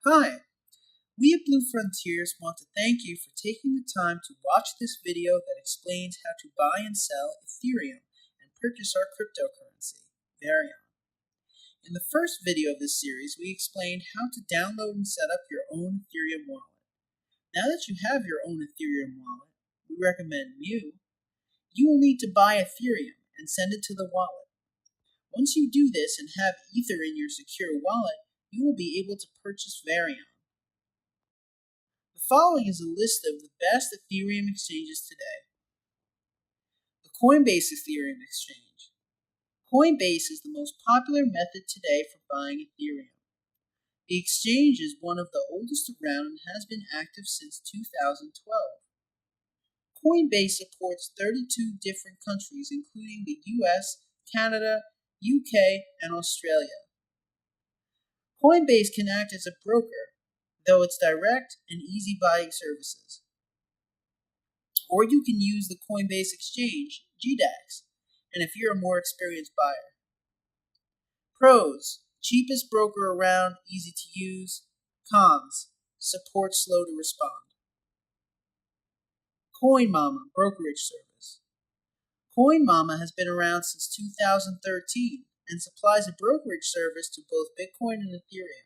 Hi, we at Blue Frontiers want to thank you for taking the time to watch this video that explains how to buy and sell Ethereum and purchase our cryptocurrency, Varyon. In the first video of this series, we explained how to download and set up your own Ethereum wallet. Now that you have your own Ethereum wallet, we recommend Mu. You will need to buy Ethereum and send it to the wallet. Once you do this and have Ether in your secure wallet, you will be able to purchase Varyon. The following is a list of the best Ethereum exchanges today. The Coinbase Ethereum Exchange. Coinbase is the most popular method today for buying Ethereum. The exchange is one of the oldest around and has been active since 2012. Coinbase supports 32 different countries, including the US, Canada, UK, and Australia. Coinbase can act as a broker, though it's direct and easy buying services. Or you can use the Coinbase Exchange, GDAX, and if you're a more experienced buyer. Pros: cheapest broker around, easy to use. Cons: support slow to respond. CoinMama brokerage service. CoinMama has been around since 2013 and supplies a brokerage service to both Bitcoin and Ethereum.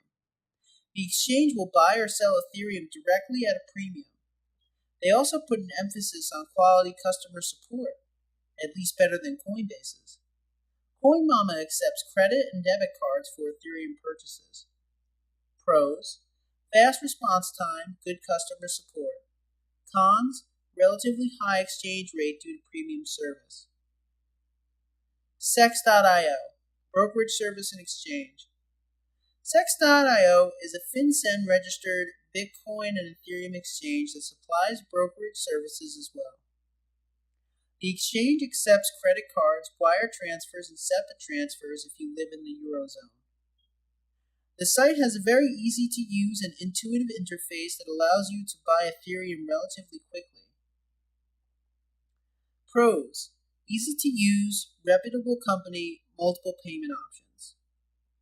The exchange will buy or sell Ethereum directly at a premium. They also put an emphasis on quality customer support, at least better than Coinbase's. CoinMama accepts credit and debit cards for Ethereum purchases. Pros: fast response time, good customer support. Cons: relatively high exchange rate due to premium service. Sex.io, brokerage service and exchange. Sex.io is a FinCEN registered Bitcoin and Ethereum exchange that supplies brokerage services as well. The exchange accepts credit cards, wire transfers, and SEPA transfers if you live in the Eurozone. The site has a very easy to use and intuitive interface that allows you to buy Ethereum relatively quickly. Pros: easy to use, reputable company, multiple payment options.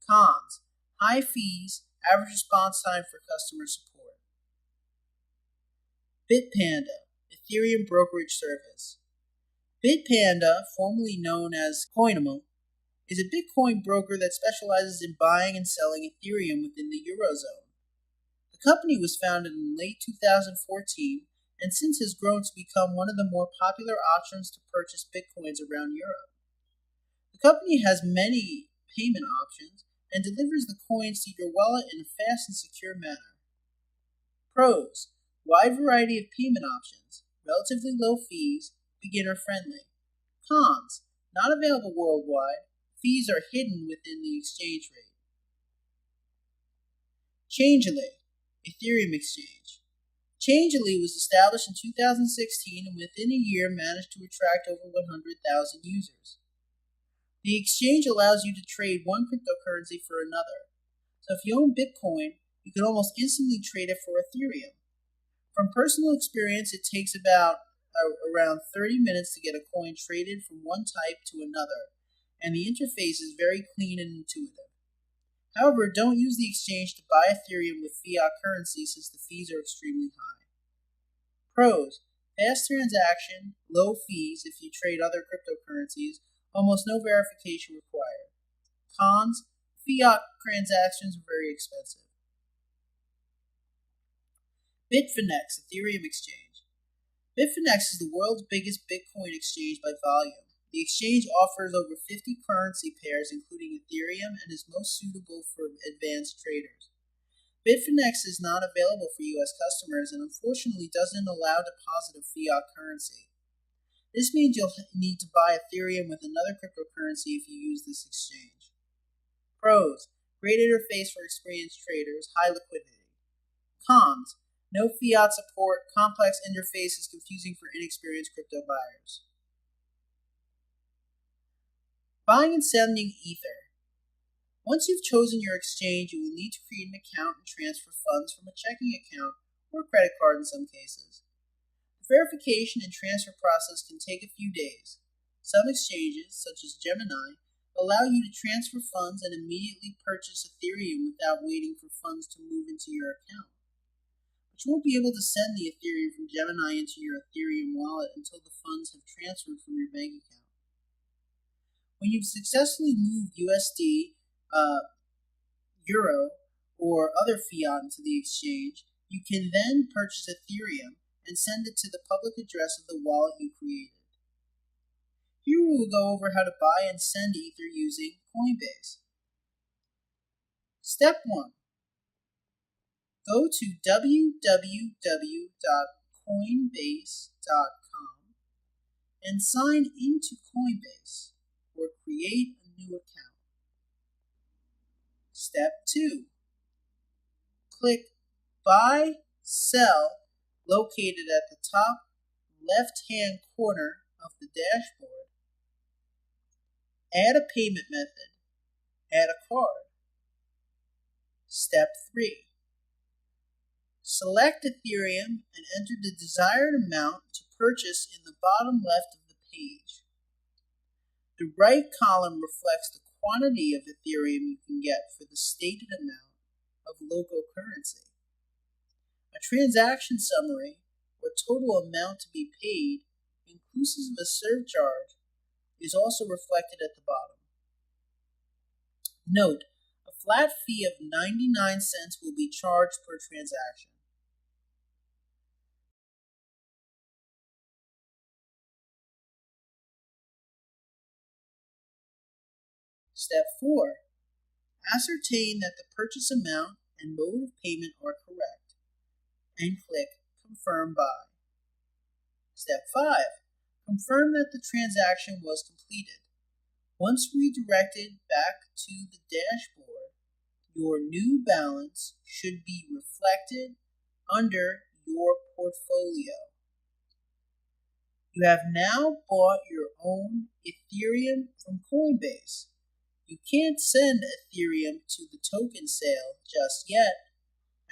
Cons: high fees, average response time for customer support. Bitpanda, Ethereum brokerage service. Bitpanda, formerly known as Coinamo, is a Bitcoin broker that specializes in buying and selling Ethereum within the Eurozone. The company was founded in late 2014 and since has grown to become one of the more popular options to purchase Bitcoins around Europe. The company has many payment options and delivers the coins to your wallet in a fast and secure manner. Pros: wide variety of payment options, relatively low fees, beginner friendly. Cons: not available worldwide, fees are hidden within the exchange rate. Changelly, Ethereum exchange. Changelly was established in 2016 and within a year managed to attract over 100,000 users. The exchange allows you to trade one cryptocurrency for another. So if you own Bitcoin, you can almost instantly trade it for Ethereum. From personal experience, it takes around 30 minutes to get a coin traded from one type to another, and the interface is very clean and intuitive. However, don't use the exchange to buy Ethereum with fiat currency since the fees are extremely high. Pros: fast transaction, low fees if you trade other cryptocurrencies, almost no verification required. Cons: fiat transactions are very expensive. Bitfinex, Ethereum exchange. Bitfinex is the world's biggest Bitcoin exchange by volume. The exchange offers over 50 currency pairs, including Ethereum, and is most suitable for advanced traders. Bitfinex is not available for US customers and unfortunately doesn't allow deposit of fiat currency. This means you'll need to buy Ethereum with another cryptocurrency if you use this exchange. Pros: great interface for experienced traders, high liquidity. Cons: no fiat support, complex interface is confusing for inexperienced crypto buyers. Buying and sending Ether. Once you've chosen your exchange, you will need to create an account and transfer funds from a checking account or credit card in some cases. The verification and transfer process can take a few days. Some exchanges, such as Gemini, allow you to transfer funds and immediately purchase Ethereum without waiting for funds to move into your account. But you won't be able to send the Ethereum from Gemini into your Ethereum wallet until the funds have transferred from your bank account. When you've successfully moved USD, Euro, or other fiat into the exchange, you can then purchase Ethereum and send it to the public address of the wallet you created. Here we will go over how to buy and send Ether using Coinbase. Step 1. Go to www.coinbase.com and sign into Coinbase or create a new account. Step 2. Click Buy, Sell located at the top left-hand corner of the dashboard. Add a payment method. Add a card. Step 3. Select Ethereum and enter the desired amount to purchase in the bottom left of the page. The right column reflects the quantity of Ethereum you can get for the stated amount of local currency. A transaction summary, or total amount to be paid, inclusive of a surcharge, is also reflected at the bottom. Note, a flat fee of 99 cents will be charged per transaction. Step 4. Ascertain that the purchase amount and mode of payment are correct, and click Confirm Buy. Step 5. Confirm that the transaction was completed. Once redirected back to the dashboard, your new balance should be reflected under your portfolio. You have now bought your own Ethereum from Coinbase. You can't send Ethereum to the token sale just yet,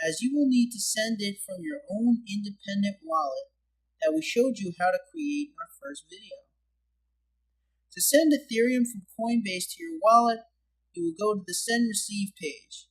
as you will need to send it from your own independent wallet that we showed you how to create in our first video. To send Ethereum from Coinbase to your wallet, you will go to the Send Receive page.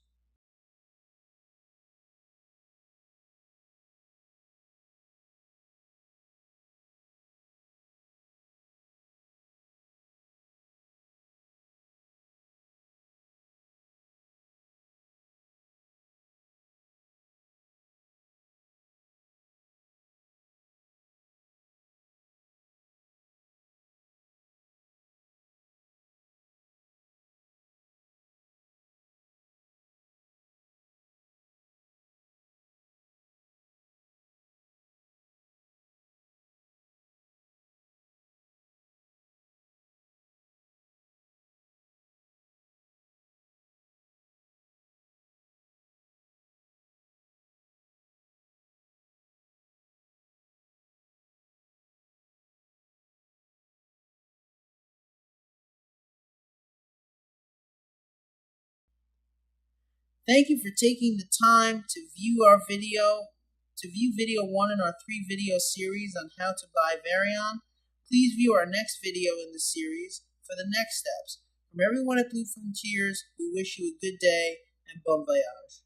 Thank you for taking the time to view video 1 in our 3-video series on how to buy Varyon. Please view our next video in the series for the next steps. From everyone at Blue Frontiers, we wish you a good day and bon voyage.